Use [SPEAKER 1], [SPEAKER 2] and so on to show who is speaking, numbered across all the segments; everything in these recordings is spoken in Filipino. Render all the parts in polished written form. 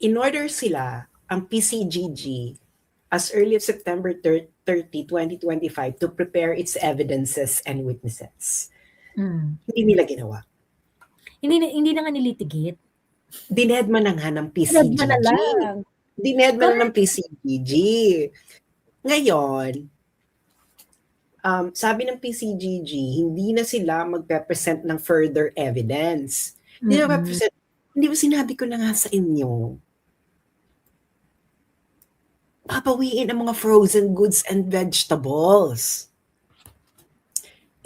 [SPEAKER 1] in-order sila ang PCGG as early as September 30, 2025 to prepare its evidences and witnesses. Hindi nila ginawa.
[SPEAKER 2] Hindi na nga nilitigate.
[SPEAKER 1] Dinedma na nga ng
[SPEAKER 2] Dinedma na
[SPEAKER 1] PCGG.
[SPEAKER 2] lang.
[SPEAKER 1] Dinedma na ng PCGG. Ngayon, sabi ng PCGG, hindi na sila magpe-present ng further evidence. Hindi na magpe-present. Hindi ba sinabi ko na nga sa inyo, papawiin ang mga frozen goods and vegetables.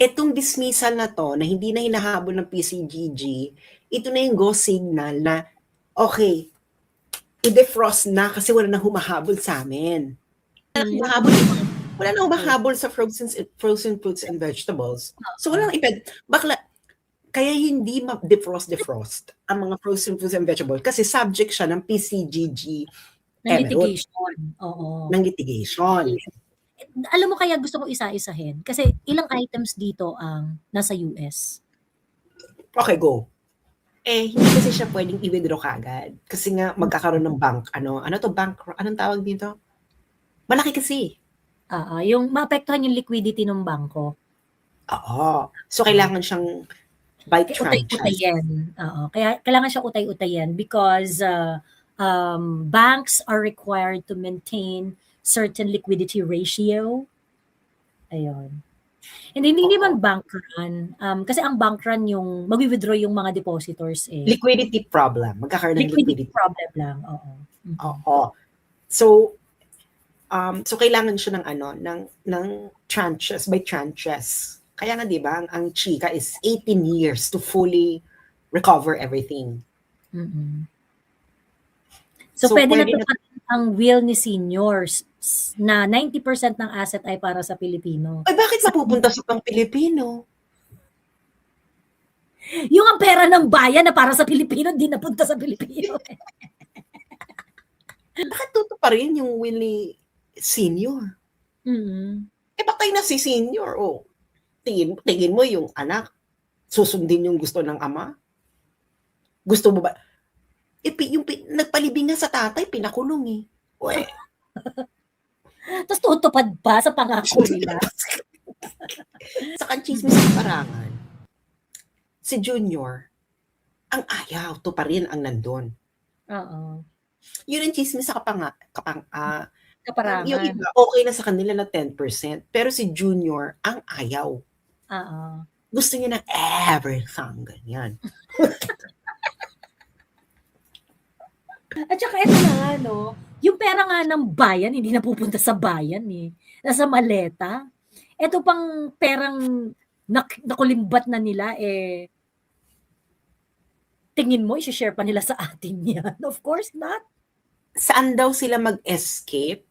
[SPEAKER 1] Itong dismissal na to, na hindi na hinahabol ng PCGG, ito na yung go signal na, okay, i-defrost na kasi wala nang humahabol sa amin. Wala nang humahabol sa frozen fruits and vegetables. So wala nang kaya hindi ma-defrost ang mga frozen fruits and vegetables kasi subject siya ng PCGG
[SPEAKER 2] ng litigation. Oo.
[SPEAKER 1] Ng litigation.
[SPEAKER 2] Alam mo kaya gusto ko isa-isahin kasi ilang items dito ang nasa US.
[SPEAKER 1] Okay, go. Hindi kasi siya pwedeng i-withdraw kagad. Kasi nga magkakaroon ng bank, anong tawag dito? Malaki kasi.
[SPEAKER 2] Yung maapektuhan yung liquidity ng bangko.
[SPEAKER 1] Oo. So kailangan siyang by tranches.
[SPEAKER 2] Utay-utayan. Kaya kailangan siya utay-utayan because banks are required to maintain certain liquidity ratio. Ayun. Hindi man bank run. Kasi ang bank run yung mag-withdraw yung mga depositors eh.
[SPEAKER 1] Liquidity problem. Magkakaroon ng liquidity
[SPEAKER 2] problem lang.
[SPEAKER 1] Oo. So kailangan siya ng tranches, by tranches. Kaya nga 'di ba, ang chika is 18 years to fully recover everything.
[SPEAKER 2] So pwede na ang will ni seniors na 90% ng asset ay para sa Pilipino.
[SPEAKER 1] Ay bakit mapupunta sa pang Pilipino?
[SPEAKER 2] Yung ang pera ng bayan na para sa Pilipino, di napunta sa Pilipino.
[SPEAKER 1] Bakit tuto pa rin yung will ni senior? Patay na si senior. Tingin mo yung anak, susundin yung gusto ng ama? Gusto mo ba? Yung nagpalibing nga sa tatay, pinakulong eh.
[SPEAKER 2] Tapos tutupad pa sa pangako nila.
[SPEAKER 1] Sa kanchismis sa parangan, si Junior, ang ayaw, to pa rin ang nandun.
[SPEAKER 2] Oo.
[SPEAKER 1] Yun ang chismis sa
[SPEAKER 2] kaparangan.
[SPEAKER 1] Yung iba, okay na sa kanila na 10%. Pero si Junior, ang ayaw. Gusto niya ng everything, ganyan.
[SPEAKER 2] At saka ito na yung pera nga ng bayan, hindi napupunta sa bayan eh. Nasa maleta. Ito pang perang nakulimbat na nila eh. Tingin mo, i-share pa nila sa atin yan? Of course not.
[SPEAKER 1] Saan daw sila mag-escape?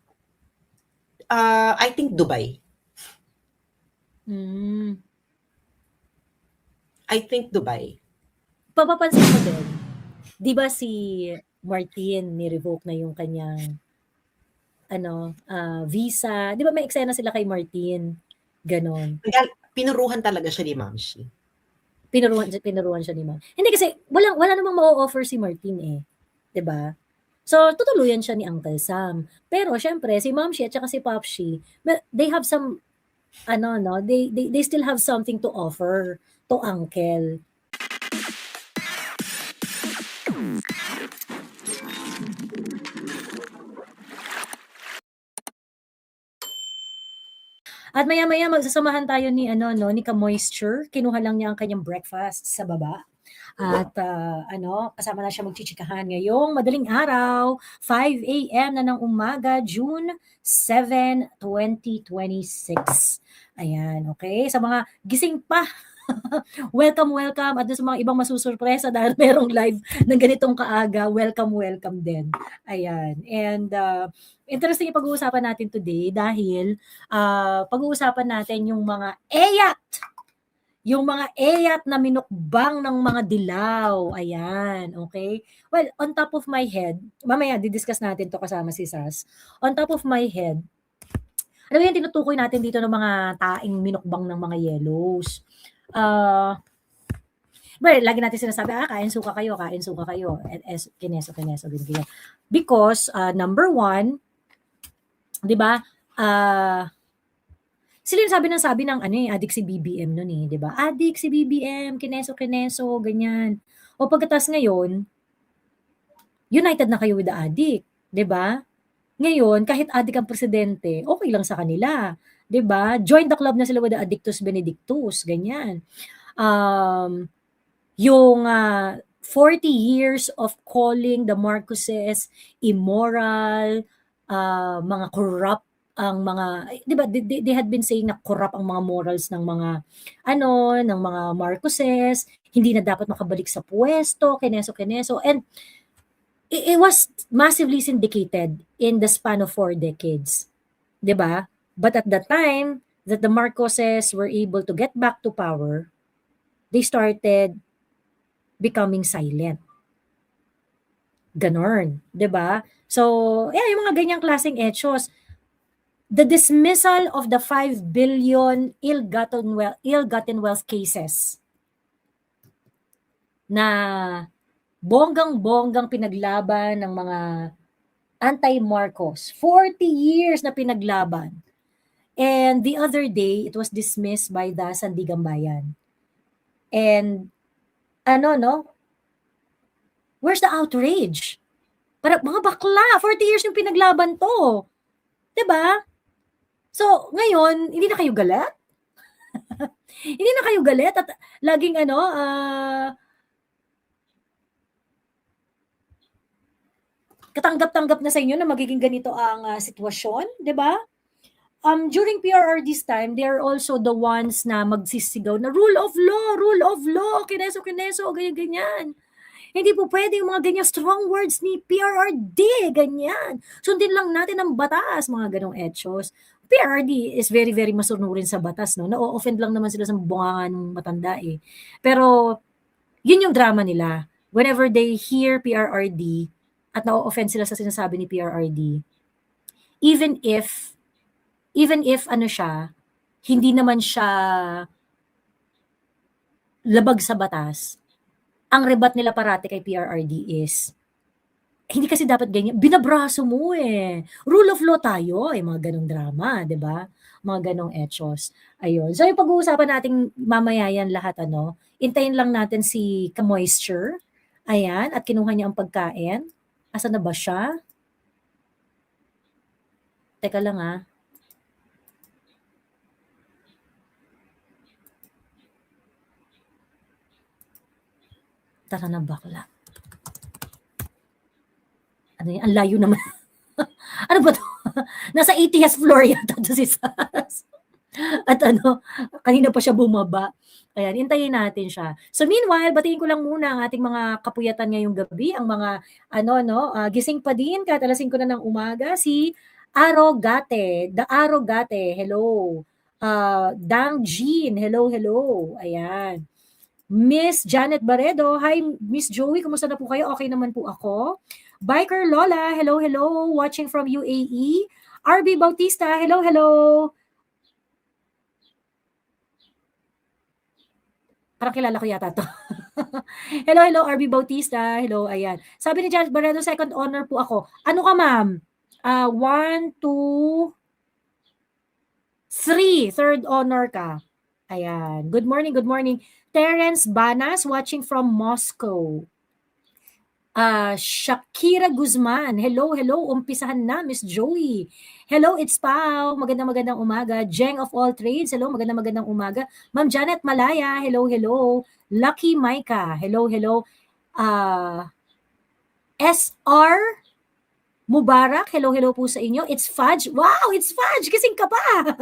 [SPEAKER 1] I think Dubai. I think Dubai.
[SPEAKER 2] Papapansin mo din, di ba si Martin ni-revoke na yung kanyang visa. Di ba may eksena sila kay Martin? Ganon.
[SPEAKER 1] Pinuruhan talaga siya ni Ma'am Shi.
[SPEAKER 2] Pinuruhan siya ni Ma'am. Hindi kasi wala namang ma-offer si Martin eh. Di ba? So, tutuluyan siya ni Uncle Sam. Pero, syempre, si Ma'am Shi at saka si Pop Shi, they have some, they still have something to offer to Uncle. At maya-maya magsasamahan tayo ni ni Ka-Moisture. Kinuha lang niya ang kanyang breakfast sa baba. At kasama na siya magchichikahan ngayong madaling araw, 5 a.m. na ng umaga, June 7, 2026. Ayan, okay? Sa mga gising pa, welcome. At sa mga ibang masusurpresa dahil merong live ng ganitong kaaga, welcome din. Ayan. And interesting yung pag-uusapan natin today dahil pag-uusapan natin yung mga eyat na minukbang ng mga dilaw. Ayan, okay? Well, on top of my head, mamaya didiscuss natin to kasama si Sas. On top of my head, ano yung tinutukoy natin dito ng mga taing minukbang ng mga yellows? Well, lagi natin sinasabi, kain suka kayo. Kineso, ganyan. Because, number one, di ba, sila yung sabi ng adik si BBM nun di ba? Adik si BBM, kineso, ganyan. O pagkatas ngayon, united na kayo with the adik, di ba? Ngayon, kahit adik ang presidente, okay lang sa kanila, di ba? Join the club na sila with the Addictus Benedictus, ganyan. Yung 40 years of calling the Marcoses immoral, mga corrupt ang mga, di ba, they had been saying na corrupt ang mga morals ng mga ng mga Marcoses, hindi na dapat makabalik sa pwesto, kineso, and it was massively syndicated in the span of 4 decades, di ba? But at the time that the Marcoses were able to get back to power, they started becoming silent. Ganon, di ba? So, yung mga ganyang klaseng hechos. The dismissal of the 5 billion ill-gotten wealth cases na bonggang-bonggang pinaglaban ng mga anti-Marcos. 40 years na pinaglaban. And the other day, it was dismissed by the Sandigan Bayan. And, where's the outrage? Para mga bakla, 40 years yung pinaglaban to. Diba? So, ngayon, hindi na kayo galit? Hindi na kayo galit at laging katanggap-tanggap na sa inyo na magiging ganito ang sitwasyon, di ba? During PRRD's time, they are also the ones na magsisigaw na rule of law, kineso, ganyan. Hindi po pwede yung mga ganyan strong words ni PRRD, ganyan. Sundin lang natin ang batas, mga ganong hechos. PRRD is very, very masunurin sa batas, no? Na-offend lang naman sila sa bungangan ng matanda Pero, yun yung drama nila. Whenever they hear PRRD at na-offend sila sa sinasabi ni PRRD, even if hindi naman siya labag sa batas, ang rebat nila parati kay PRRD is, hindi kasi dapat ganyan. Binabraso mo Rule of law tayo. Mga ganong drama, di ba? Mga ganong hechos. Ayun. So, yung pag-uusapan natin mamaya yan lahat, intayin lang natin si Ka-Moisture. Ayan. At kinuha niya ang pagkain. Asa na ba siya? Teka lang Tara na bakla. Ang layo naman. Ano ba to? Nasa 80th floor yata to si Sas. At kanina pa siya bumaba. Ayan, intayin natin siya. So meanwhile, batiin ko lang muna ang ating mga kapuyatan ngayong gabi, ang mga gising pa din kahit alas 5 na ng umaga, si Arogate, the Arogate, hello. Dang Jean, hello. Ayan. Miss Janet Baredo, hi Miss Joey, kumusta na po kayo? Okay naman po ako. Biker Lola, hello, watching from UAE. RB Bautista, hello. Parang kilala ko yata to. Hello, RB Bautista, hello, ayan. Sabi ni Janet Baredo, second honor po ako. Ano ka, ma'am? 1, 2, 3, third honor ka. Ayan. Good morning. Terence Banas, watching from Moscow. Shakira Guzman, hello, umpisahan na, Miss Joey. Hello, it's Pao, magandang umaga. Jeng of all trades, hello, magandang umaga. Ma'am Janet Malaya, hello. Lucky Maika, hello. SR Mubarak, hello po sa inyo. It's Fudge, wow, it's Fudge, gising ka pa.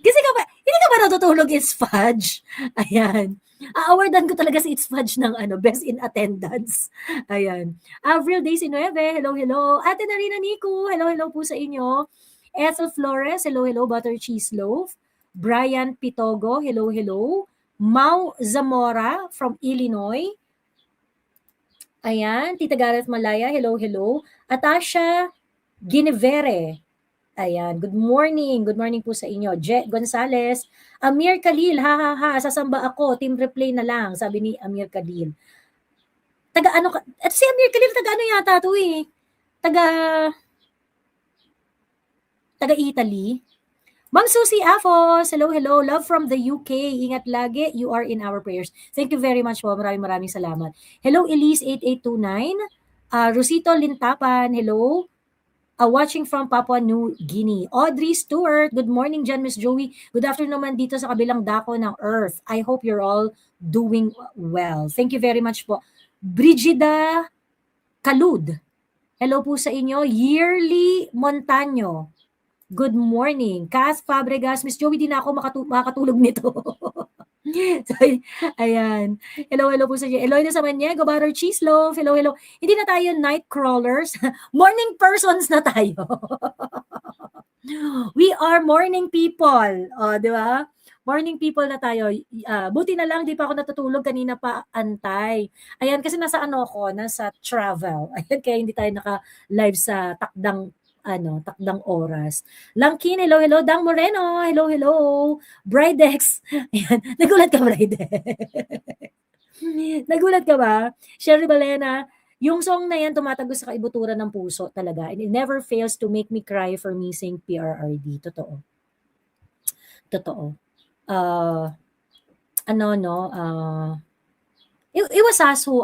[SPEAKER 2] Gising ka pa, hindi ka ba natutulog, it's Fudge? Ayan. Awardan ko talaga si It's Fudge ng best in attendance. Ayan. Avril Daisy 9, hello. Ate Narina Nico, hello po sa inyo. Ethel Flores, hello, Butter Cheese Loaf. Brian Pitogo, hello. Mau Zamora from Illinois. Ayan. Tita Gareth Malaya, hello. Atasha Ginevere. Ayan, good morning. Good morning po sa inyo. Jet Gonzales, Amir Khalil, ha ha ha, sasamba ako, team replay na lang, sabi ni Amir Khalil. Taga ano ka, at si Amir Khalil, taga ano yata to eh? Taga Italy. Ma'am Susie Afos, hello, hello. Love from the UK. Ingat lagi. You are in our prayers. Thank you very much po. Maraming salamat. Hello, Elise8829. Rosito Lintapan, hello. Watching from Papua New Guinea. Audrey Stewart, good morning dyan, Miss Joey. Good afternoon naman dito sa kabilang dako ng Earth. I hope you're all doing well. Thank you very much po. Brigida Kalud, hello po sa inyo. Yearly Montaño, good morning. Cass Fabregas, Miss Joey, di na ako makakatulog nito. So, ayan. Hello po sa inyo. Eloy na sa Maniego, Butter Cheese Loaf. Hello. Hindi na tayo night crawlers. Morning persons na tayo. We are morning people. Di ba? Morning people na tayo. Buti na lang, di pa ako natutulog. Kanina pa antay. Ayan, kasi nasa nasa travel. Ayan, kaya hindi tayo naka-live sa takdang oras. Langkin, hello. Dang Moreno, hello. Bridex. Ayan, nagulat ka, Bridex. Nagulat ka ba? Sherry Balena, yung song na yan tumatagos sa kaibuturan ng puso talaga. And it never fails to make me cry for missing PRRD. Totoo. It was us who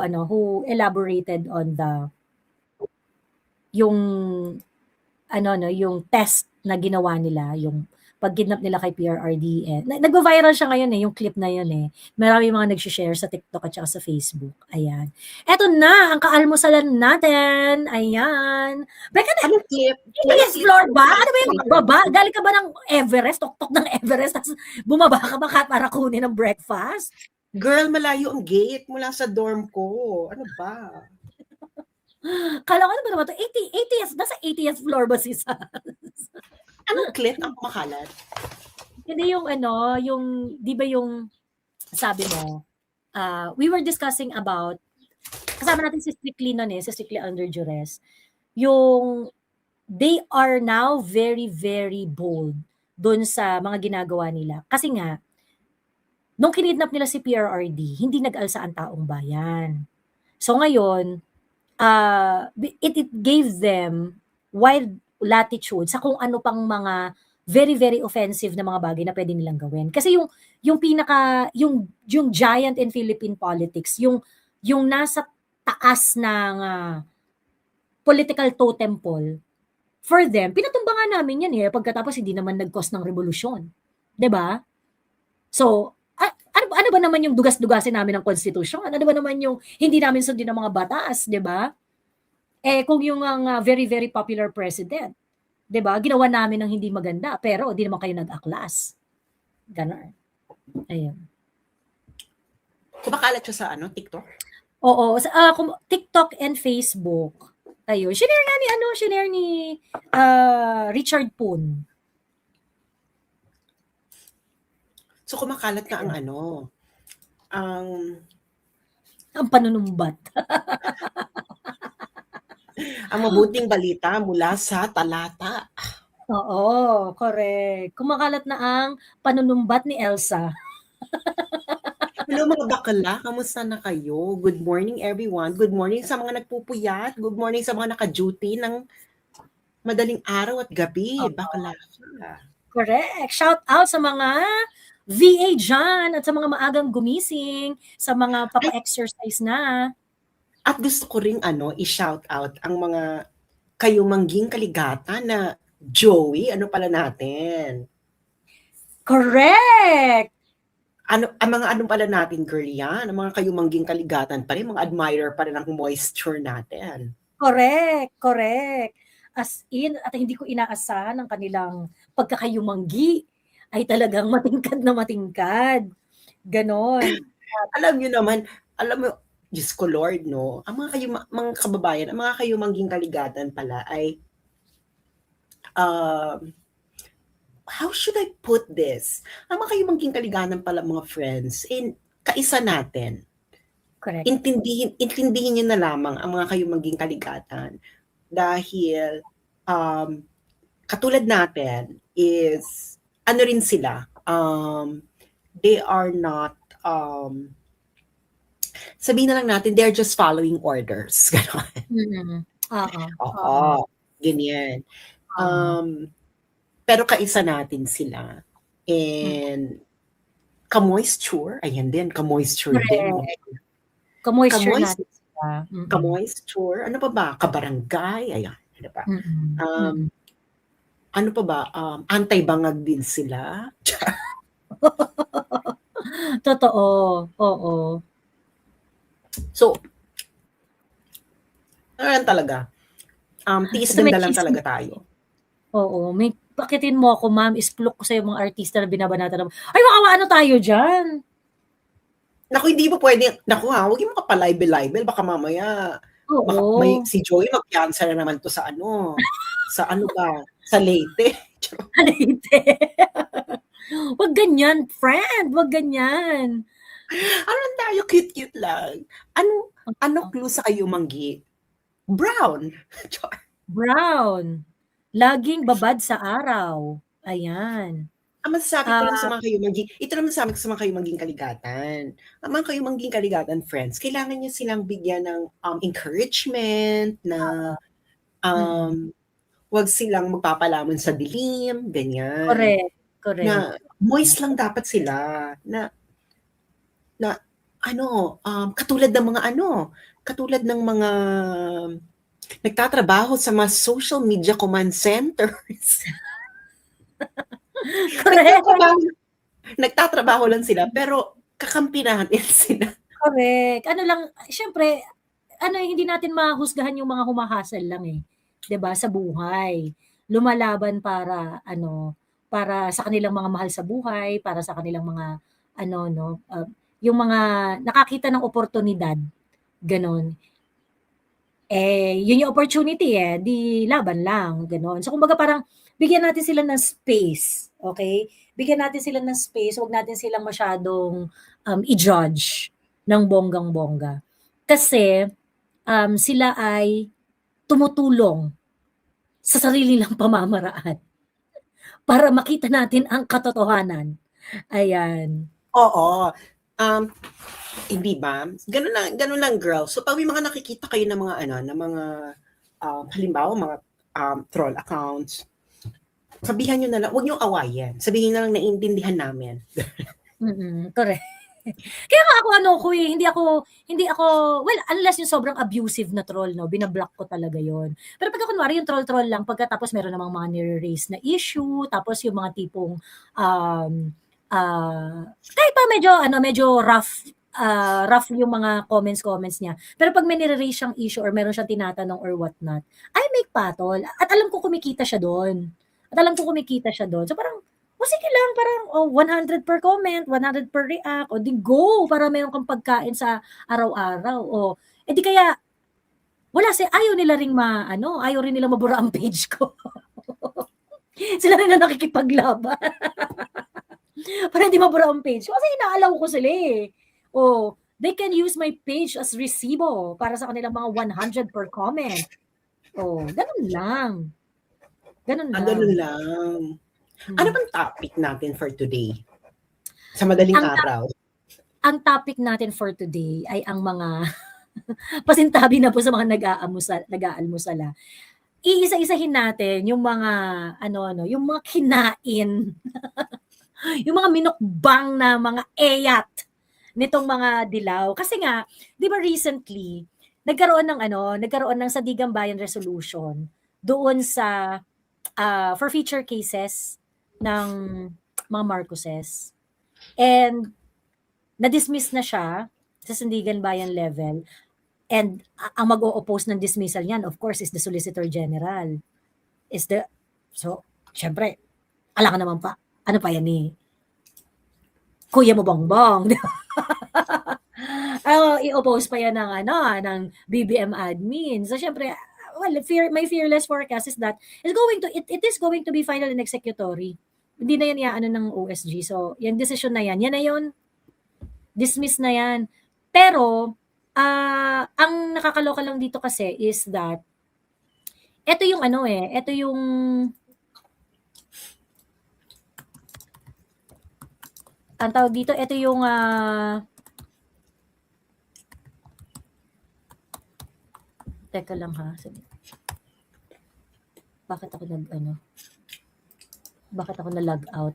[SPEAKER 2] elaborated on yung test na ginawa nila, yung pag-kidnap nila kay PRRD. Nagvo-viral siya ngayon yung clip na yun Marami mga nag-share sa TikTok at saka sa Facebook. Ayan. Eto na, ang kaalmusalan natin. Ayan. Beka na,
[SPEAKER 1] Anong clip?
[SPEAKER 2] Explore ba? Ano ba yung baba? Galing ka ba ng Everest? Tok-tok ng Everest? Tapos bumaba ka ba para kunin ng breakfast?
[SPEAKER 1] Girl, malayo ang gate mula sa dorm ko. Ano ba?
[SPEAKER 2] Kala ko na ba naman ito? 80th, nasa 80th floor ba si Saz?
[SPEAKER 1] Anong clip ang kumakalat?
[SPEAKER 2] Hindi yung di ba yung sabi mo, we were discussing about, kasama natin si Strictly si Strictly Under Duress, yung they are now very, very bold doon sa mga ginagawa nila. Kasi nga, nung kinidnap nila si PRRD, hindi nag-alsa ang taong bayan. So ngayon, it gave them wide latitude sa kung ano pang mga very, very offensive na mga bagay na pwede nilang gawin. Kasi yung giant in Philippine politics, yung nasa taas ng political totem pole, for them, pinatumba nga namin yan pagkatapos hindi naman nag-cause ng revolusyon. 'Di ba? So, ano ba naman yung dugas-dugasin namin ng konstitusyon? Ano ba naman yung hindi namin sundin ng mga batas, 'di ba? Kung yung very, very popular president, 'di ba? Ginawa namin ng hindi maganda, pero di naman kayo nag-aklas. Ganon. Ayun.
[SPEAKER 1] Kumakalat siya sa TikTok?
[SPEAKER 2] Oo, sa TikTok and Facebook. Ayun. Shinare ni Richard Poon.
[SPEAKER 1] So kumakalat na ang
[SPEAKER 2] ang panunumbat.
[SPEAKER 1] ang mabuting balita mula sa talata.
[SPEAKER 2] Oo, correct. Kumakalat na ang panunumbat ni Elsa.
[SPEAKER 1] Hello mga bakla, kamusta na kayo? Good morning everyone. Good morning sa mga nagpupuyat. Good morning sa mga naka-duty ng madaling araw at gabi. Bakla ka.
[SPEAKER 2] Correct. Shout out sa mga VA dyan at sa mga maagang gumising, sa mga papa-exercise na.
[SPEAKER 1] At gusto ko ring i-shout out ang mga kayumangging kaligatan na Joey, pala natin?
[SPEAKER 2] Correct!
[SPEAKER 1] Ang mga pala natin, girl, yan? Ang mga kayumangging kaligatan pa rin, mga admirer pa rin ang moisture natin.
[SPEAKER 2] Correct. As in, at hindi ko inaasahan ang kanilang pagkakayumanggi ay talagang matingkad na matingkad. Ganon.
[SPEAKER 1] Alam mo, Diyos ko Lord, no? Ang mga kababayan, ang mga kayumangging kaligatan pala ay how should I put this? Ang mga kayumangging kaligatan pala, mga friends, kaisa natin.
[SPEAKER 2] Correct.
[SPEAKER 1] Intindihin niyo na lamang ang mga kayumangging kaligatan dahil katulad natin is, ano rin sila, they are not, sabihin na lang natin, they're just following orders. Ganon.
[SPEAKER 2] Mm. Oo, oo,
[SPEAKER 1] Oo, ganyan.
[SPEAKER 2] oo.
[SPEAKER 1] Pero kaisa natin sila.
[SPEAKER 2] Mm.
[SPEAKER 1] And ka-moisture, ayan din, ka-moisture din. Oh.
[SPEAKER 2] Correct. Ka-moisture
[SPEAKER 1] Ka-moist,
[SPEAKER 2] natin sila.
[SPEAKER 1] ka-moisture, ano pa ba? Kabarangay, ayan, di ba?
[SPEAKER 2] Mm.
[SPEAKER 1] Um, ano pa ba? Anti-bangag din sila.
[SPEAKER 2] Totoo, oo.
[SPEAKER 1] So, ano talaga? Tiis
[SPEAKER 2] Basta may
[SPEAKER 1] ganda lang
[SPEAKER 2] chismis.
[SPEAKER 1] talaga tayo.
[SPEAKER 2] Oo, may "Bakitin mo ako ma'am, isplok ko sa'yo mga artista na binabanatan mo." Ay baka maano tayo diyan.
[SPEAKER 1] Naku, hindi mo pwede, naku ha, huwag mo kapalibel-libel, baka mamaya, may,
[SPEAKER 2] Oo.
[SPEAKER 1] si Joey mag-cancel na naman to sa ano, ba, sa Leyte.
[SPEAKER 2] Leyte. Wag ganyan, friend, wag ganyan.
[SPEAKER 1] Ano lang tayo, cute-cute lang. Ano clue sa kayo, Manggi? Brown.
[SPEAKER 2] Brown. Laging babad sa araw. Ayan.
[SPEAKER 1] Ang masasabi ko lang sa
[SPEAKER 2] Ah,
[SPEAKER 1] mga kayo, ito naman sa amin sa mga kayo maging kaligatan. Ang mga kayo maging kaligatan friends, kailangan niyo silang bigyan ng encouragement na
[SPEAKER 2] mm.
[SPEAKER 1] wag silang magpapalamon sa dilim, ganyan.
[SPEAKER 2] Correct, correct.
[SPEAKER 1] Na moist lang dapat sila na na ano, katulad ng mga katulad ng mga nagtatrabaho sa mga social media command centers.
[SPEAKER 2] Correct.
[SPEAKER 1] Nagtatrabaho lang sila pero kakampi natin sila.
[SPEAKER 2] Correct. Ano lang, siyempre, ano, hindi natin mahusgahan yung mga humahasal lang eh, 'di ba, sa buhay. Lumalaban para ano, para sa kanilang mga mahal sa buhay, para sa kanilang mga ano 'no, yung mga nakakita ng oportunidad, gano'n. Eh, yun yung opportunity eh, 'di laban lang, gano'n. So kumbaga parang bigyan natin sila ng space, okey? Bigyan natin sila ng space, wag natin silang masyadong, i-judge ng bonggang-bongga. Kasi, sila ay tumutulong sa sarili nilang pamamaraan para makita natin ang katotohanan, ayan.
[SPEAKER 1] Oo, hindi ba? Gano'n lang girl. So 'pag may mga nakikita kayo ng mga ng mga, halimbawa mga, troll accounts, sabihan niyo na lang, huwag niyong awayin. Sabihin na lang, naiintindihan namin.
[SPEAKER 2] Correct. Kaya nga ako ano ko eh, hindi ako well, unless yung sobrang abusive na troll 'no, bina-block ko talaga yon. Pero pagka kunwari yung troll-troll lang pagkatapos meron namang mga nire-raise na issue, tapos yung mga tipong, um, kahit pa medyo rough yung mga comments niya. Pero 'pag may nire-raise siyang issue or meron siyang tinatanong or what not, I make patol at alam ko kumikita siya dun. So parang, o sige lang, parang, 100 per comment, 100 per react, o di go para meron kang pagkain sa araw-araw. O, eh di kaya, wala ayaw nila ring ayaw rin nila mabura ang page ko. Sila rin ang nakikipaglaban. Para hindi mabura ang page ko. Kasi inaalaw ko sila eh. O, they can use my page as resibo para sa kanilang mga 100 per comment. O, ganun lang. Ganun lang.
[SPEAKER 1] Ganun lang. Ano bang topic natin for today? Sa madaling araw.
[SPEAKER 2] Ang topic natin for today ay ang mga pasintabi na po sa mga nag-aalmusal. Iisa-isahin natin yung mga yung mga kinain, yung mga minukbang na mga eyat nitong mga dilaw. Kasi nga, 'di ba recently, nagkaroon ng Sandigan Bayan Resolution doon sa for feature cases ng mga Marcoses. And na-dismiss na siya sa Sandigan Bayan level. And ang mag-o-oppose ng dismissal niyan, of course, is the Solicitor General. So, syempre, ala ka naman pa. Ano pa yan eh? Kuya mo bongbong. I-oppose pa yan ng BBM admin. So, syempre, well, my fearless forecast is that it is going to be final and executory. Hindi na yan ng OSG. So, yung decision na yan na yun. Dismiss na yan. Pero, ang nakakaloka lang dito kasi is that, ito yung ang tawag dito, ito yung teka lang ha. Bakit ako na-log out?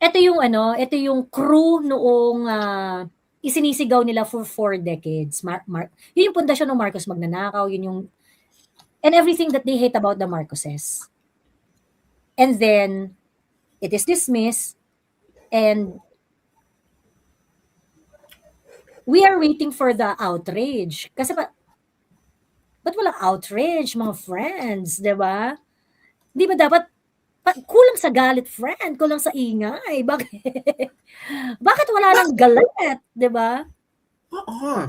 [SPEAKER 2] Ito yung crew noong isinisigaw nila for 4 decades. Yun yung pundasyon ng Marcos Magnanakaw, yun yung and everything that they hate about the Marcoses. And then it is dismissed and we are waiting for the outrage. Kasi ba't walang outrage, mga friends, di ba? Di ba dapat kulang sa galit, friend, kulang sa ingay. Bakit wala nang galit, di ba?
[SPEAKER 1] Oo.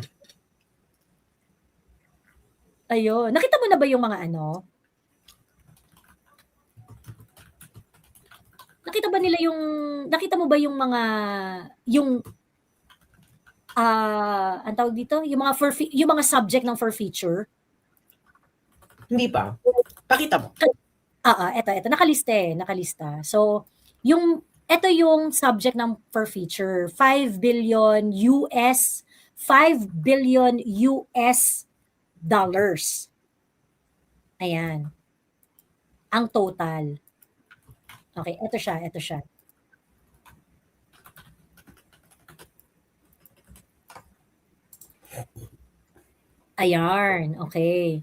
[SPEAKER 2] Ayun. Nakita mo na ba yung mga nakita mo ba yung mga, ang tawag dito, yung mga subject ng forfeiture?
[SPEAKER 1] Hindi pa. Pakita mo.
[SPEAKER 2] Eto, nakalista. So, ito yung subject ng forfeiture, 5 billion US dollars. Ayan. Ang total. Okay, ito siya. Ayan, okay.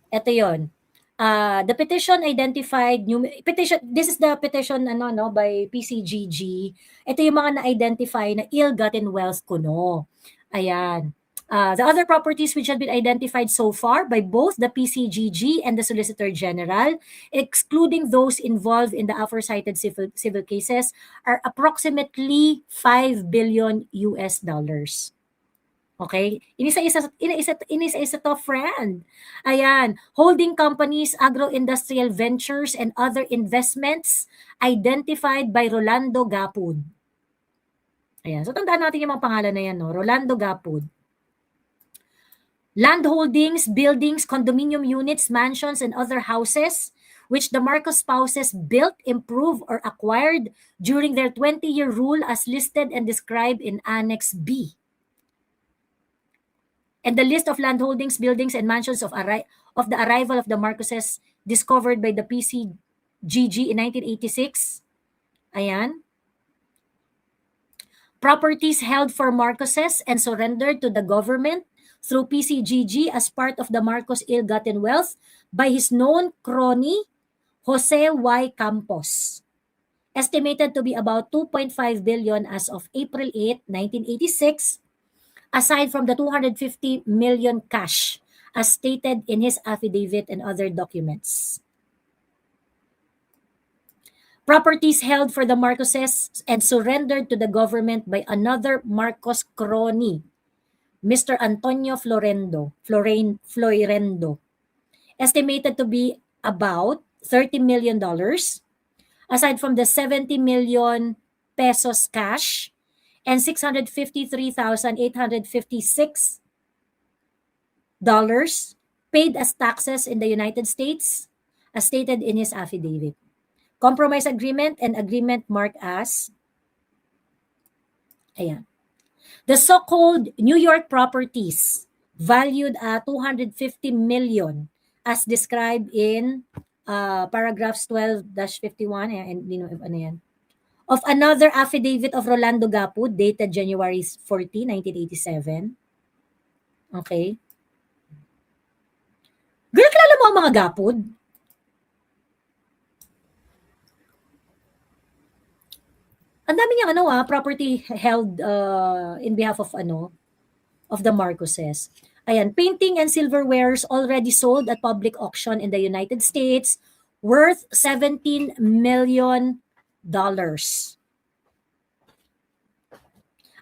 [SPEAKER 2] Ito yon. The petition identified this is the petition by PCGG. Ito yung mga na-identify na ill-gotten wealth kuno. Ayan. The other properties which have been identified so far by both the PCGG and the Solicitor General, excluding those involved in the aforementioned civil cases, are approximately 5 billion US dollars. Okay? Inisa-isa to, friend. Ayan. Holding companies, agro-industrial ventures, and other investments identified by Rolando Gapud. Ayan. So, tandaan natin yung mga pangalan na yan, no? Rolando Gapud. Land holdings, buildings, condominium units, mansions, and other houses which the Marcos spouses built, improved, or acquired during their 20-year rule as listed and described in Annex B. And the list of land holdings, buildings, and mansions of the arrival of the Marcoses discovered by the PCGG in 1986. Ayan. Properties held for Marcoses and surrendered to the government through PCGG as part of the Marcos ill-gotten wealth by his known crony, Jose Y. Campos. Estimated to be about 2.5 billion as of April 8, 1986, aside from the 250 million cash as stated in his affidavit and other documents. Properties held for the Marcoses and surrendered to the government by another Marcos crony, Mr. Antonio Florendo, estimated to be about $30 million, aside from the 70 million pesos cash and $653,856 paid as taxes in the United States, as stated in his affidavit. Compromise agreement and agreement marked as, ayan. The so-called New York properties valued at 250 million as described in paragraphs 12-51 and ano yan, of another affidavit of Rolando Gapud dated January 14, 1987. Okay. Girl, kilala mo ang mga Gapud? Ang dami niyang property held in behalf of the Marcoses. Ayan, painting and silverwares already sold at public auction in the United States worth $17 million.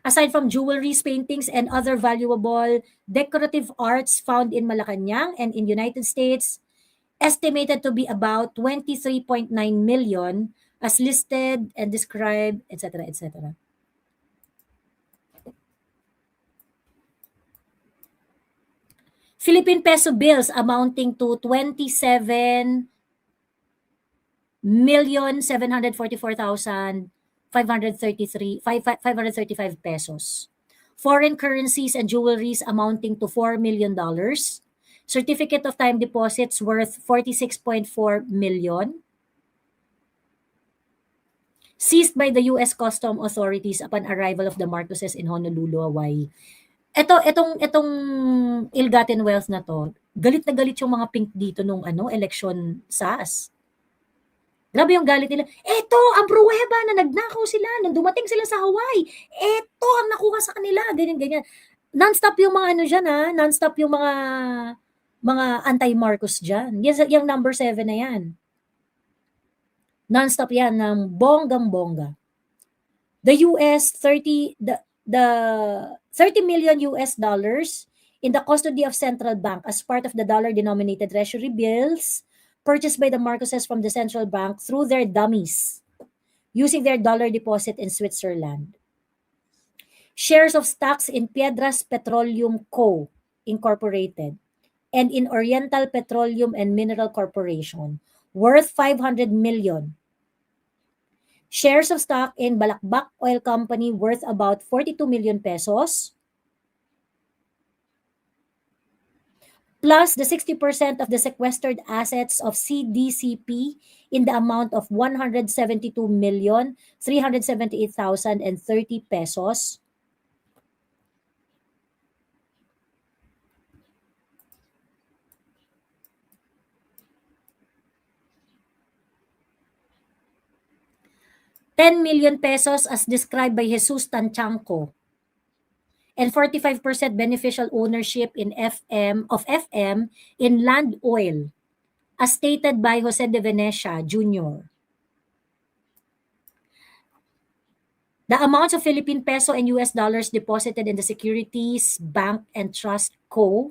[SPEAKER 2] Aside from jewelries, paintings, and other valuable decorative arts found in Malacanang and in United States, estimated to be about 23.9 million as listed and described, etc., etc. Philippine peso bills amounting to 27 535 pesos. Foreign currencies and jewelries amounting to $4 million. Certificate of time deposits worth 46.4 million. Seized by the US Custom authorities upon arrival of the Marcoses in Honolulu, Hawaii. Itong ill-gotten wealth na to, galit na galit yung mga pink dito nung election SAS. Grabe yung galit nila. Eto, ang pruweba na nagnakaw sila nung dumating sila sa Hawaii. Eto ang nakuha sa kanila. Ganyan. Non-stop yung mga dyan non-stop yung mga anti-Marcos dyan. Yung number 7 na yan. Non-stop yan ng bonggang-bongga. The 30 million US dollars in the custody of central bank as part of the dollar-denominated treasury bills purchased by the Marcoses from the central bank through their dummies using their dollar deposit in Switzerland. Shares of stocks in Piedras Petroleum Co. Incorporated and in Oriental Petroleum and Mineral Corporation worth 500 million. Shares of stock in Balakbak Oil Company worth about 42 million pesos. Plus the 60% of the sequestered assets of CDCP in the amount of 172,378,030 pesos. $10 million pesos as described by Jesus Tanchanco, and 45% beneficial ownership in FM in Land Oil, as stated by Jose de Venecia Jr. The amounts of Philippine peso and US dollars deposited in the Securities Bank and Trust Co.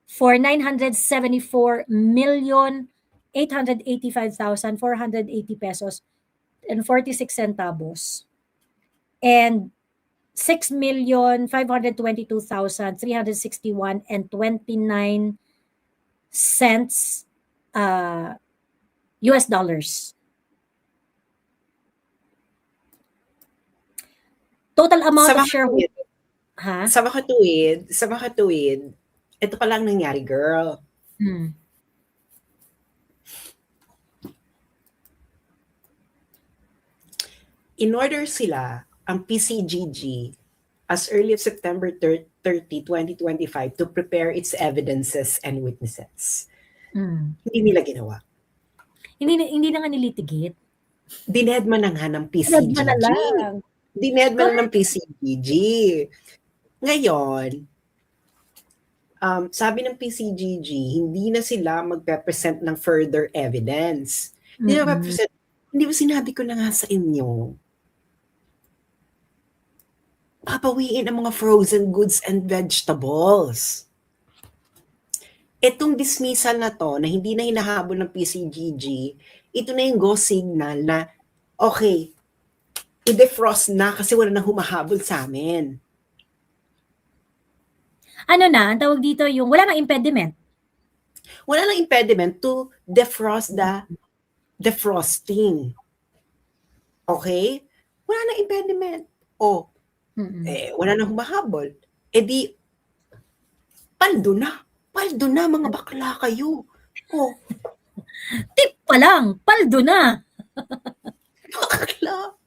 [SPEAKER 2] for 974,885,480 pesos and 46 centavos, and 6,522,361 and 29 cents US dollars. Total amount of shareholders.
[SPEAKER 1] Sa makatuwid, ito pa lang nangyari, girl. In-order sila ang PCGG as early as September 30, 2025 to prepare its evidences and witnesses. Hindi nila ginawa.
[SPEAKER 2] Hindi na nga nilitigate.
[SPEAKER 1] Dinedma na nga ng PCGG. Dinedma na ng PCGG. Ngayon, sabi ng PCGG, hindi na sila magpe-present ng further evidence. Hindi na present. Hindi ba sinabi ko na nga sa inyo, papawiin ang mga frozen goods and vegetables. Itong dismissal na to, na hindi na hinahabol ng PCGG, ito na yung go signal na, okay, i-defrost na kasi wala nang humahabol sa amin.
[SPEAKER 2] Ano na, ang tawag dito yung wala nang impediment.
[SPEAKER 1] Wala nang impediment to defrost the defrosting. Okay? Wala nang impediment. Wala nang humahabol. Di, paldo na. Paldo na, mga bakla kayo.
[SPEAKER 2] Tip pa lang, paldo na.
[SPEAKER 1] Bakla.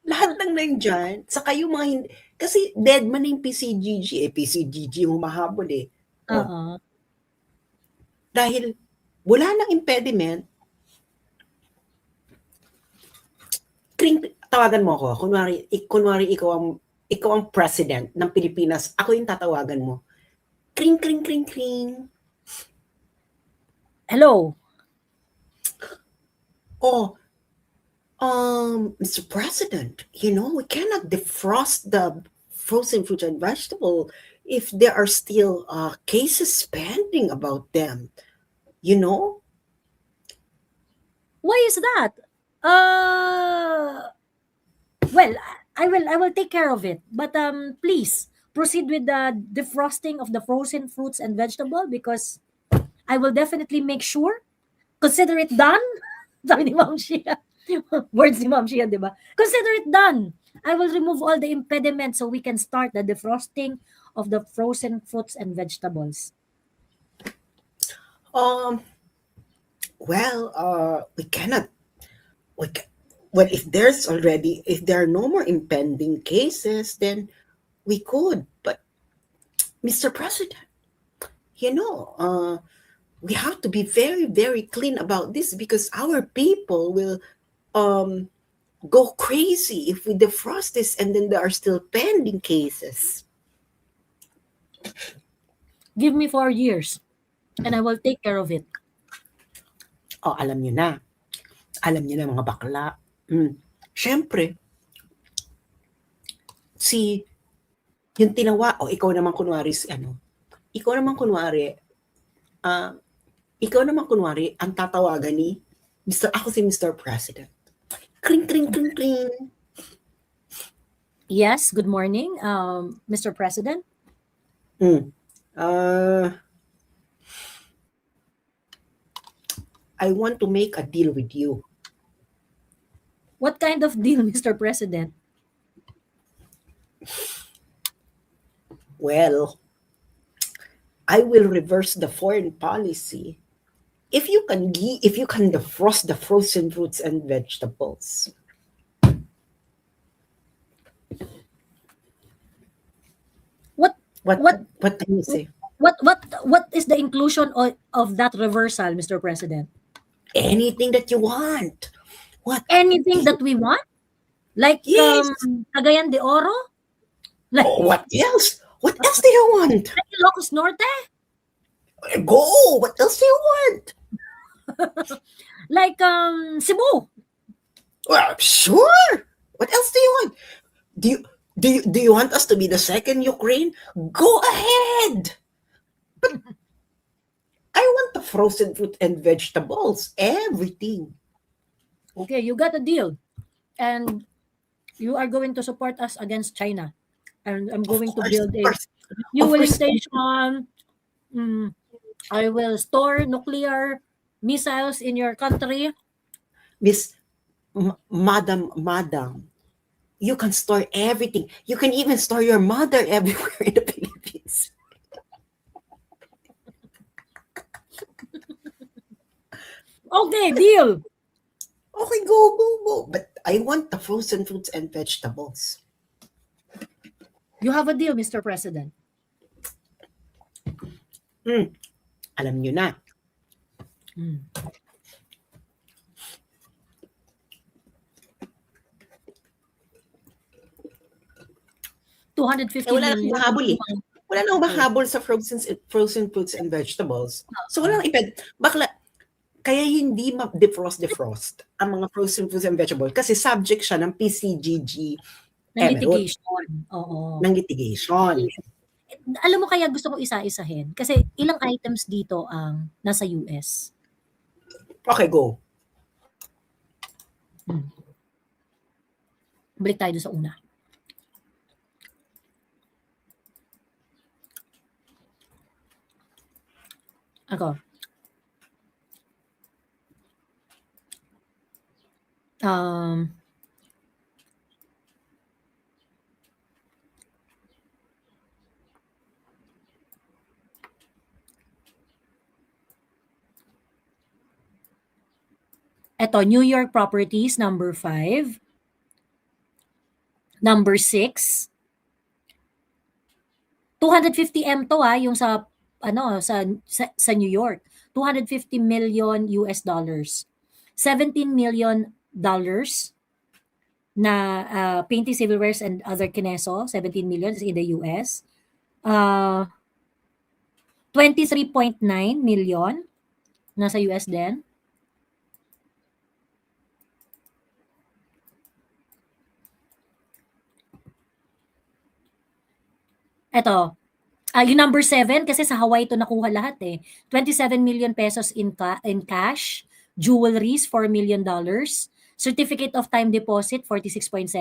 [SPEAKER 1] Lahat ng nandyan, sa kayo mga hindi, kasi dead man yung PCGG, PCGG yung humahabol Dahil wala nang impediment, tawagan mo ako, kunwari ikaw ang president ng Pilipinas, ako yung tatawagan mo. Kring, kring, kring, kring.
[SPEAKER 2] Hello.
[SPEAKER 1] Mr. President, we cannot defrost the frozen fruit and vegetable if there are still cases pending about them.
[SPEAKER 2] Why is that? Well, I will take care of it. But please proceed with the defrosting of the frozen fruits and vegetable, because I will definitely make sure Consider it done. Sabi ni Ma'am Shia. Words ni Ma'am Shia, di ba? Consider it done. I will remove all the impediments so we can start the defrosting of the frozen fruits and vegetables.
[SPEAKER 1] We cannot. Well, if there are no more impending cases, then we could. But, Mr. President, we have to be very, very clean about this because our people will go crazy if we defrost this and then there are still pending cases.
[SPEAKER 2] Give me 4 years and I will take care of it.
[SPEAKER 1] Alam nyo na. Alam nyo na mga bakla. Siyempre, yung tinawa, ikaw naman kunwari, ang tatawagan ni ako si Mr. President. Kring, kring, kring, kring.
[SPEAKER 2] Yes, good morning, Mr. President.
[SPEAKER 1] I want to make a deal with you.
[SPEAKER 2] What kind of deal, Mr. President?
[SPEAKER 1] Well, I will reverse the foreign policy if you can defrost the frozen fruits and vegetables. What do you say?
[SPEAKER 2] What is the inclusion of that reversal, Mr. President?
[SPEAKER 1] Anything that you want.
[SPEAKER 2] Anything that we want? Like
[SPEAKER 1] Yes.
[SPEAKER 2] Cagayan de Oro? Like,
[SPEAKER 1] What else? What else do you want?
[SPEAKER 2] like Ilocos Norte?
[SPEAKER 1] Go! What else do you want?
[SPEAKER 2] Like Cebu?
[SPEAKER 1] Well, sure. What else do you want? Do you want us to be the second Ukraine? Go ahead. But I want the frozen fruit and vegetables, everything.
[SPEAKER 2] Okay, you got a deal. And you are going to support us against China. And I'm going to build a fueling station. I will store nuclear missiles in your country.
[SPEAKER 1] Madam, you can store everything. You can even store your mother everywhere in the Philippines.
[SPEAKER 2] Okay, deal.
[SPEAKER 1] Okay, go. But I want the frozen fruits and vegetables.
[SPEAKER 2] You have a deal, Mr. President.
[SPEAKER 1] Alam nyo na.
[SPEAKER 2] $250
[SPEAKER 1] Wala
[SPEAKER 2] million.
[SPEAKER 1] nang mahabol eh. Wala nang mahabol sa frozen fruits and vegetables. So wala nang bakla. Kaya hindi defrost ang mga frozen fruits and vegetables kasi subject siya ng PCGG
[SPEAKER 2] Ng litigation. Oo.
[SPEAKER 1] ng litigation.
[SPEAKER 2] Alam mo kaya gusto ko isa-isahin kasi ilang items dito ang nasa US.
[SPEAKER 1] Okay, go.
[SPEAKER 2] Balik tayo doon sa una. Ako. Ito, New York Properties, number 5. Number 6. 250M to yung sa New York. 250 million US dollars. 17 million dollars na painting silverwares and other kineso, 17 million is in the US. 23.9 million nasa US din. Ito, yung number 7, kasi sa Hawaii ito nakuha lahat eh. 27 million pesos in cash, jewelries, $4 million, certificate of time deposit, 46.7.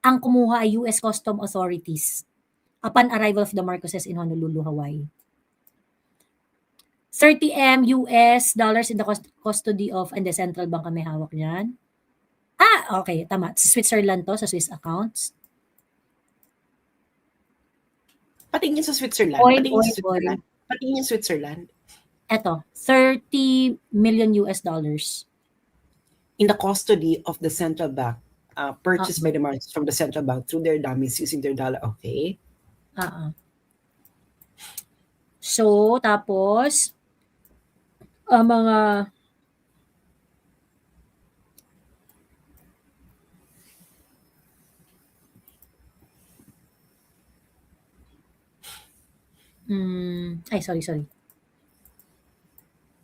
[SPEAKER 2] Ang kumuha ay US Custom Authorities upon arrival of the Marcoses in Honolulu, Hawaii. 30M US dollars in the custody of, and the central bank ang may hawak niyan. Okay, tama. Sa Switzerland to, sa Swiss accounts.
[SPEAKER 1] Patingin sa Switzerland. Patingin sa Switzerland.
[SPEAKER 2] Eto, 30 million US dollars.
[SPEAKER 1] In the custody of the central bank, purchased by the markets from the central bank through their dummies using their dollar. Okay.
[SPEAKER 2] So, tapos, mga sorry.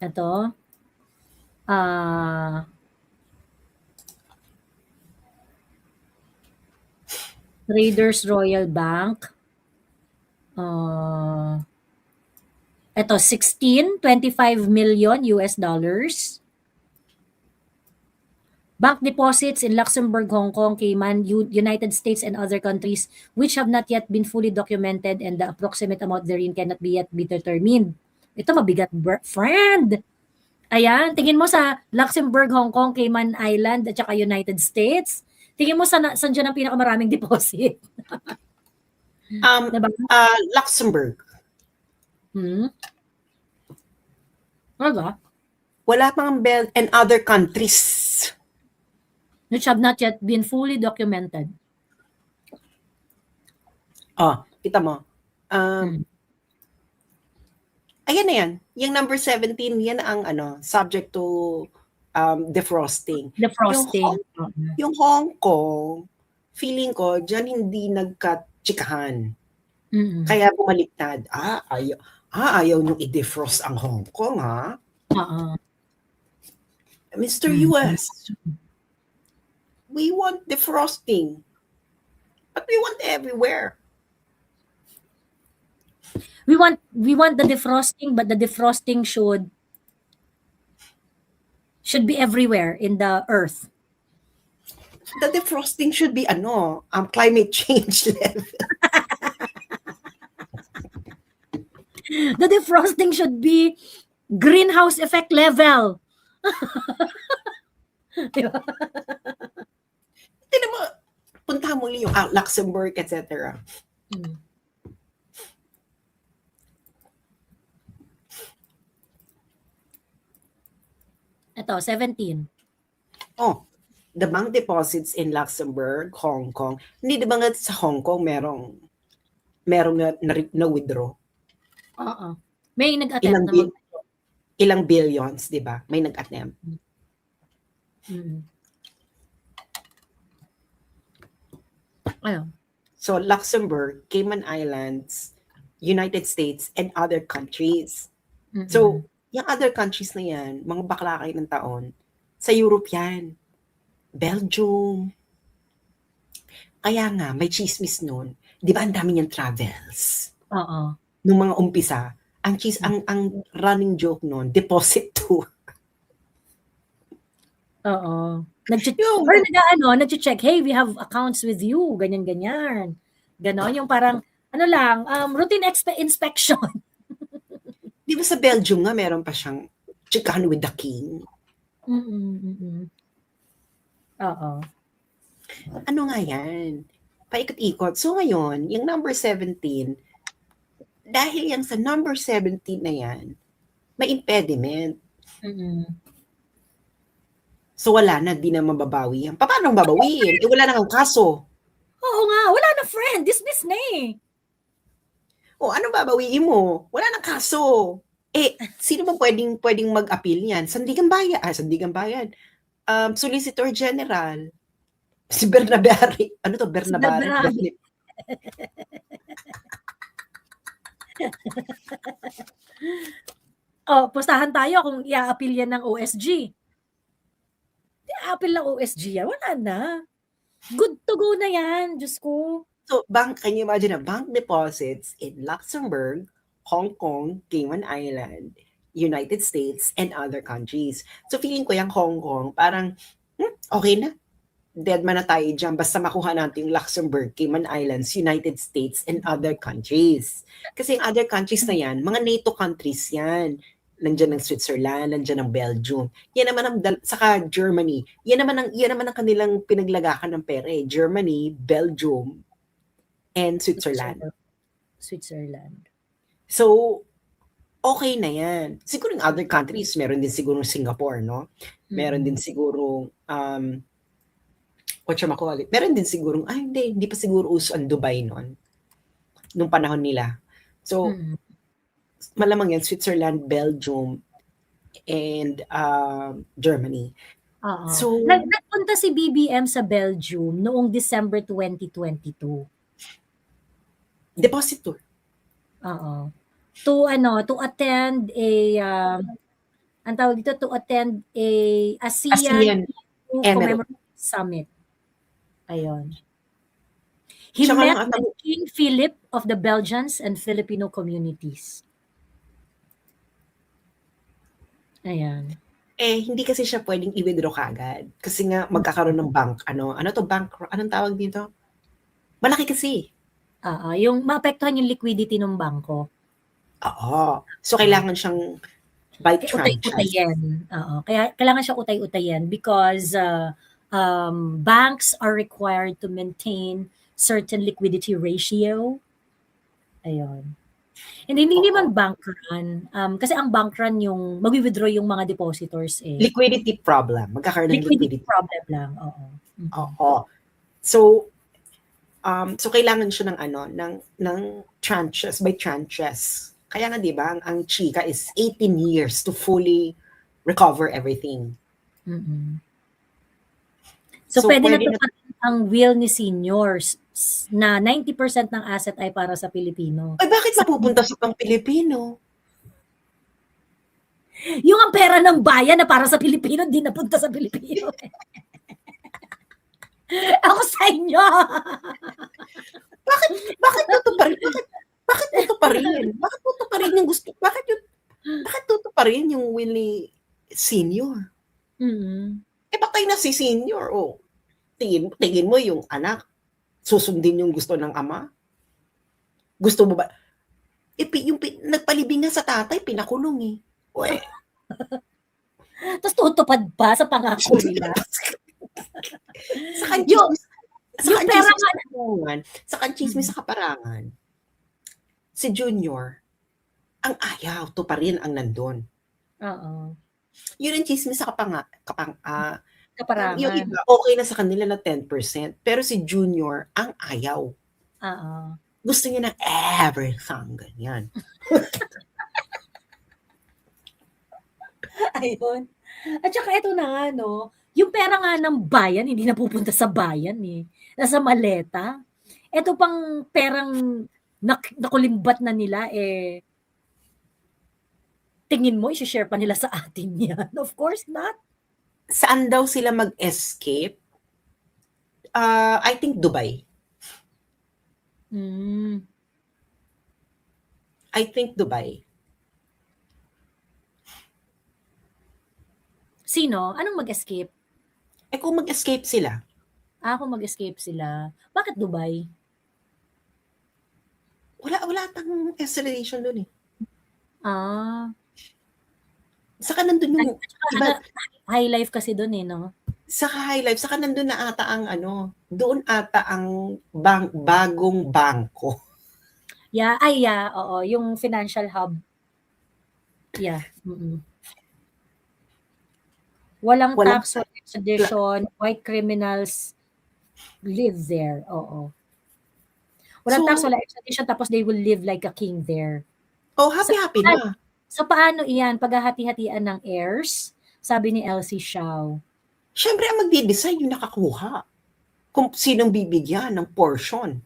[SPEAKER 2] Ito, Traders Royal Bank. Ito, 25 million US dollars. Bank deposits in Luxembourg, Hong Kong, Cayman, United States, and other countries which have not yet been fully documented and the approximate amount therein cannot be yet be determined. Ito mabigat, friend. Ayan, tingin mo sa Luxembourg, Hong Kong, Cayman Island, at saka United States. Tingin mo saan dyan ang pinakamaraming deposit?
[SPEAKER 1] Diba? Luxembourg. Wala pang belt and other countries
[SPEAKER 2] which have not yet been fully documented.
[SPEAKER 1] Kita mo. Ayan na yan. Yung number 17, yan ang subject to defrosting. Yung Hong Kong, feeling ko, dyan hindi nagka-chikahan. Kaya bumaliktad. Ayaw nung i-defrost ang Hong Kong, ha? Mr. US, we want defrosting. But we want everywhere.
[SPEAKER 2] We want the defrosting, but the defrosting should be everywhere in the earth.
[SPEAKER 1] The defrosting should be climate change level.
[SPEAKER 2] The defrosting should be greenhouse effect level. Diba?
[SPEAKER 1] Tignan mo, punta mo yung Luxembourg, etc.
[SPEAKER 2] Ito, 17.
[SPEAKER 1] The bank deposits in Luxembourg, Hong Kong. Hindi ba nga sa Hong Kong merong na withdraw?
[SPEAKER 2] May nag-attempt
[SPEAKER 1] ilang billions, di ba? May nag-attempt. So, Luxembourg, Cayman Islands, United States, and other countries. So, yung other countries na yan, mga bakla kayo ng taon, sa Europe yan. Belgium. Kaya nga, may chismis nun. Di ba ang dami niyang travels? Nung mga umpisa, ang running joke nun, deposit to.
[SPEAKER 2] Nag-check, hey, we have accounts with you, ganyan. Ganon, yung parang, routine inspection.
[SPEAKER 1] Di ba sa Belgium nga, meron pa siyang chikahan with the king? Ano nga yan? Paikot-ikot. So ngayon, yung number 17, dahil yan sa number 17 na yan, may impediment. So wala na, di na mababawi yan. Paano babawiin? Wala na kang kaso.
[SPEAKER 2] Oo nga, wala na friend. Dismiss na eh.
[SPEAKER 1] Ano babawiin mo? Wala na kaso. Sino ba pwedeng mag-appeal yan? Sandigan Bayan. Solicitor General. Si Bernabari. Ano to? Bernabari.
[SPEAKER 2] Pustahan tayo kung i-appeal yan ng OSG. I-appeal ng OSG yan. Wala na. Good to go na yan. Diyos ko.
[SPEAKER 1] So, can you imagine bank deposits in Luxembourg, Hong Kong, Cayman Island, United States, and other countries. So, feeling ko yung Hong Kong, parang, okay na. Dead man na tayo dyan. Basta makuha natin yung Luxembourg, Cayman Islands, United States, and other countries. Kasi yung other countries na yan, mga NATO countries yan. nandiyan ang Switzerland, nandiyan ang Belgium. Yan naman ang saka Germany. Yan naman ang kanilang pinaglagakan ng pera eh. Germany, Belgium, and Switzerland.
[SPEAKER 2] Switzerland.
[SPEAKER 1] So, okay na yan. Siguro in other countries, meron din siguro Singapore, no? Meron din siguro, whatchamacallit, meron din siguro, hindi pa siguro uso ang Dubai noon, nung panahon nila. So, malamang yan, Switzerland, Belgium, and Germany.
[SPEAKER 2] So, nagpunta si BBM sa Belgium noong December 2022.
[SPEAKER 1] Depositor.
[SPEAKER 2] To attend a ang tawag dito, to attend a ASEAN Commemorative Summit. Ayun. He met with King Philip of the Belgians and Filipino communities. Ayan.
[SPEAKER 1] Hindi kasi siya pwedeng i-withdraw kagad. Kasi nga, magkakaroon ng bank, anong tawag dito? Malaki kasi.
[SPEAKER 2] Yung maapektuhan yung liquidity ng bangko.
[SPEAKER 1] Oo. So, kailangan siyang by tranches.
[SPEAKER 2] Utay-utayin. Kaya kailangan siya utay-utayin because banks are required to maintain certain liquidity ratio. Ayun. Hindi man bank run. Kasi ang bank run yung mag-withdraw yung mga depositors eh.
[SPEAKER 1] Liquidity problem. Magkakaroon ng liquidity
[SPEAKER 2] problem lang.
[SPEAKER 1] Oo. So kailangan siya ng tranches, by tranches. Kaya nga 'di ba, ang chika is 18 years to fully recover everything.
[SPEAKER 2] So pwede na ang will ni seniors na 90% ng asset ay para sa Pilipino.
[SPEAKER 1] Ay, bakit mapupunta sa pang Pilipino?
[SPEAKER 2] Yung ang pera ng bayan na para sa Pilipino, di napunta sa Pilipino. Ako sa inyo.
[SPEAKER 1] Bakit ito pa rin? Bakit ito pa rin? Bakit ito pa rin yung gusto? Bakit ito pa rin yung will ni senior? Patay na si senior. Tingin mo yung anak, susundin yung gusto ng ama? Gusto mo ba? Yung nagpalibing nga sa tatay, pinakulong eh.
[SPEAKER 2] Tapos tutupad pa sa pangako nila.
[SPEAKER 1] Sa kanchismis sa kaparangan, si Junior, ang ayaw, to pa rin ang nandun. Yun ang chismis sa kaparangan. Yung iba, okay na sa kanila na 10%. Pero si Junior, ang ayaw. Gusto niya ng everything, ganyan.
[SPEAKER 2] Ayun. At saka ito na nga, no, yung pera nga ng bayan, hindi napupunta sa bayan eh. Nasa maleta. Ito pang perang nakulimbat na nila eh. Tingin mo, i-share pa nila sa atin yan? Of course not.
[SPEAKER 1] Saan daw sila mag-escape? I think Dubai. I think Dubai.
[SPEAKER 2] Sino? Anong mag-escape?
[SPEAKER 1] Kung mag-escape sila.
[SPEAKER 2] Kung mag-escape sila. Bakit Dubai?
[SPEAKER 1] Wala tang acceleration doon eh. Saka nandun yung
[SPEAKER 2] iba, high life kasi doon eh, no?
[SPEAKER 1] Saka high life, saka nandun na ata ang doon ata ang bagong bangko.
[SPEAKER 2] Oo, yung financial hub. Yeah. Walang tax or extradition, white criminals live there. Oo. Walang tax or extradition, tapos they will live like a king there.
[SPEAKER 1] Happy na.
[SPEAKER 2] So, paano iyan? Paghahati-hatian ng heirs? Sabi ni Elsie Xiao.
[SPEAKER 1] Siyempre, ang magdi-decide yung nakakuha. Kung sinong bibigyan ng portion.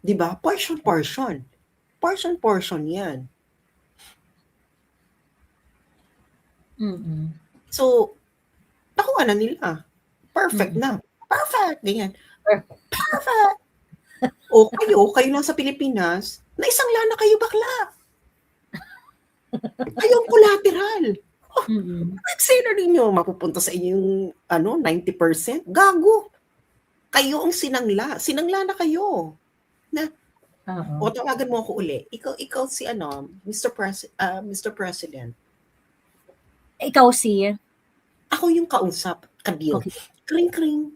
[SPEAKER 1] Diba? Portion. Portion yan. So, nakuha na nila. Perfect na. Perfect. Ganyan. Perfect. Kayo lang sa Pilipinas, na isang lana kayo bakla. Kayong collateral. Salary nyo, mapupunta sa inyong 90%. Gago. Kayo ang sinangla. Sinangla na kayo. Na,
[SPEAKER 2] Oo.
[SPEAKER 1] O tawagan mo ako uli. Ikaw si ano, Mr. President.
[SPEAKER 2] Ikaw si
[SPEAKER 1] Ako yung kausap, Kabil.
[SPEAKER 2] okay.
[SPEAKER 1] Kring kring.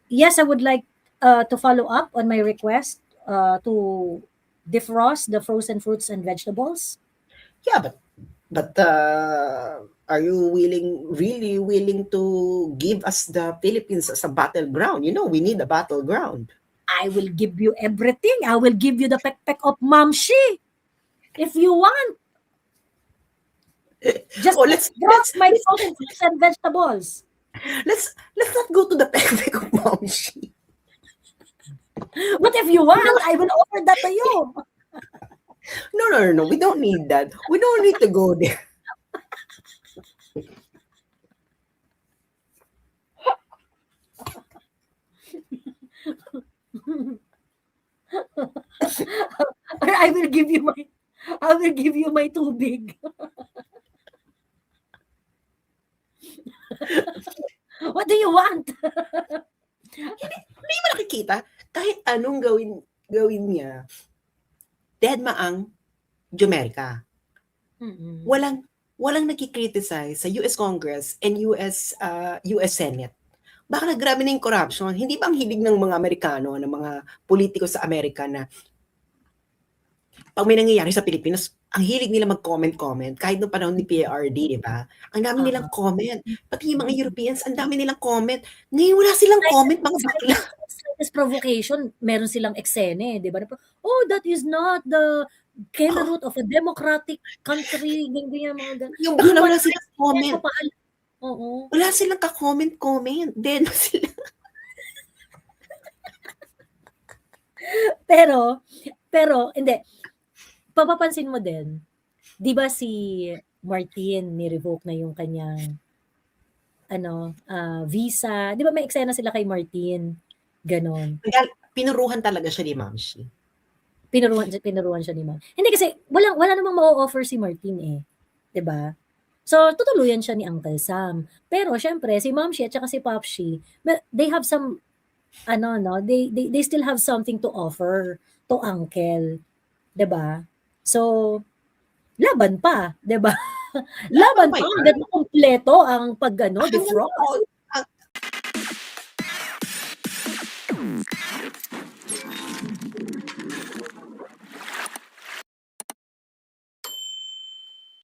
[SPEAKER 2] Yes, I would like to follow up on my request to defrost the frozen fruits and vegetables.
[SPEAKER 1] Yeah, but are you really willing to give us the Philippines as a battleground? You know, we need a battleground.
[SPEAKER 2] I will give you everything. I will give you the pek-pek of Mamshi if you want. Just
[SPEAKER 1] Oh, let's
[SPEAKER 2] drop my
[SPEAKER 1] let's
[SPEAKER 2] frozen fruits and vegetables.
[SPEAKER 1] let's let's not go to the pekpek of Momshi.
[SPEAKER 2] But if you want, I will offer that to you.
[SPEAKER 1] No. We don't need that. We don't need to go there.
[SPEAKER 2] Or I will give you my tubig. What do you want?
[SPEAKER 1] Hindi mo nakikita kahit anong gawin niya. Dead maang Jumerica.
[SPEAKER 2] Mm-mm.
[SPEAKER 1] Walang nagki-criticize sa US Congress and US Senate. Baka grabe na yung corruption. Hindi ba ang hilig ng mga Amerikano, ng mga politiko sa Amerika na pag may nangyayari sa Pilipinas, ang hilig nila mag-comment kahit noong panahon ni PRD, di ba? Ang dami nilang comment. Pati yung mga Europeans, ang dami nilang comment. Ngayon wala silang comment, mga bakla.
[SPEAKER 2] Slightest provocation, meron silang eksene, di ba? Oh, that is not the killer root of a democratic country. Ganyan, mga ganyan.
[SPEAKER 1] Yung bakla wala silang comment.
[SPEAKER 2] Oo.
[SPEAKER 1] Wala silang ka-comment. Then sila.
[SPEAKER 2] Pero, hindi. Papapansin mo din, di ba si Martin ni-revoke na yung kanyang visa. Di ba may eksena sila kay Martin? Ganon.
[SPEAKER 1] Pinuruhan talaga siya ni Mamshi.
[SPEAKER 2] Pinuruan siya ni Ma'am. Hindi kasi, wala namang ma-offer si Martin eh. Di ba? So, tutuluyan siya ni Uncle Sam. Pero, syempre, si Momshi at saka si Popshi, they have some, they still have something to offer to Uncle. Di ba? So, laban pa, 'di ba? Laban pa hangga't kumpleto ang defrost.